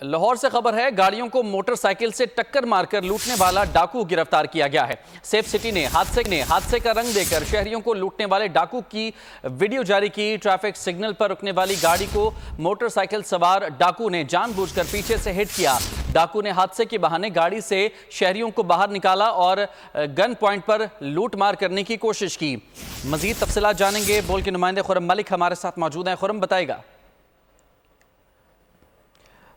लाहौर से खबर है, गाड़ियों को मोटरसाइकिल से टक्कर मारकर लूटने वाला डाकू गिरफ्तार किया गया है। सेफ सिटी ने हादसे का रंग देकर शहरियों को लूटने वाले डाकू की वीडियो जारी की। ट्रैफिक सिग्नल पर रुकने वाली गाड़ी को मोटरसाइकिल सवार डाकू ने जानबूझकर पीछे से हिट किया। डाकू ने हादसे के बहाने गाड़ी से शहरियों को बाहर निकाला और गन पॉइंट पर लूटमार करने की कोशिश की। मजीद तफसीलात जानेंगे। बोल के नुमाइंदे खुरम मलिक हमारे साथ मौजूद हैं। खुरम, बताएगा।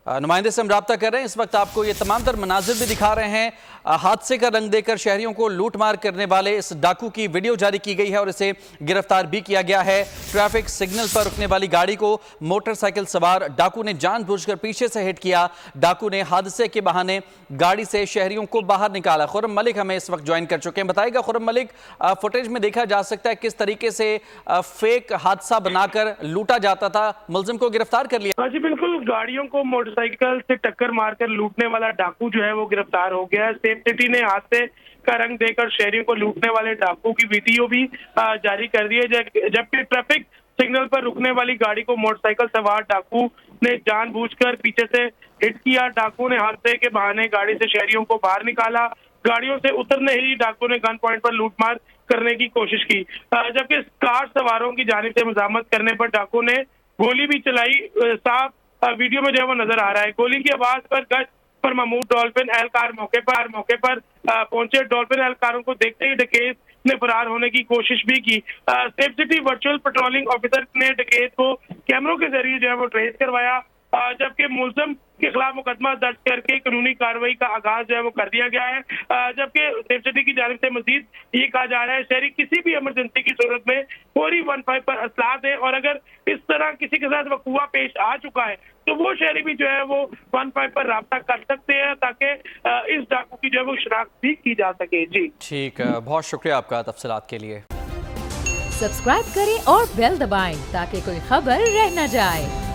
नुमाइंदे से हम रब्ता कर रहे हैं। इस वक्त आपको ये तमाम तर मनाजिर भी दिखा रहे हैं। हादसे का रंग देकर शहरियों को लूटमार करने वाले इस डाकू की वीडियो जारी की गई है और इसे गिरफ्तार भी किया गया है। ट्रैफिक सिग्नल पर रुकने वाली गाड़ी को मोटरसाइकिल सवार डाकू ने जानबूझकर पीछे से हिट किया। डाकू ने हादसे के बहाने गाड़ी से शहरियों को बाहर निकाला। खुरम मलिक हमें इस वक्त ज्वाइन कर चुके हैं। बताइएगा खुरम मलिक, फुटेज में देखा जा सकता है किस तरीके से फेक हादसा बनाकर लूटा जाता था। मुलजिम को गिरफ्तार कर लिया। जी बिल्कुल, गाड़ियों को मोटरसाइकिल से टक्कर मारकर लूटने वाला डाकू जो है वो गिरफ्तार हो गया है। सेफ सिटी ने हादसे का रंग देकर शहरियों को लूटने वाले डाकू की वीडियो भी जारी कर दी है। जबकि ट्रैफिक सिग्नल पर रुकने वाली गाड़ी को मोटरसाइकिल सवार डाकू ने जानबूझकर पीछे से हिट किया। डाकू ने हादसे के बहाने गाड़ी से शहरियों को बाहर निकाला। गाड़ियों से उतरने ही डाकू ने गन पॉइंट पर लूटमार करने की कोशिश की। जबकि कार सवारों की जानिब से मजामत करने पर डाकू ने गोली भी चलाई। साफ वीडियो में जो है वो नजर आ रहा है। गोली की आवाज पर गश्त पर महमूद डॉल्फिन एहलकार मौके पर पहुंचे। डॉल्फिन एहलकारों को देखते ही डकैत ने फरार होने की कोशिश भी की। Safe city virtual patrolling officer ने डकैत को कैमरों के जरिए जो है वो ट्रेस करवाया। जबकि मुलजिम के खिलाफ मुकदमा दर्ज करके कानूनी कार्रवाई का आगाज जो है वो कर दिया गया है। जबकि सेफ सिटी की जानिब से मजीद ये कहा जा रहा है शहरी किसी भी इमरजेंसी की सूरत में फौरी 15 पर असला दें और अगर इस तरह किसी के साथ वकूआ पेश आ चुका है तो वो शहरी भी जो है वो 15 पर राब्ता कर सकते हैं ताकि इस डाकू की जो है वो शिनाख्त भी की जा सके। जी ठीक है, बहुत शुक्रिया आपका तफसीलात के लिए। सब्सक्राइब करें और बेल दबाएं ताकि कोई खबर रह न जाए।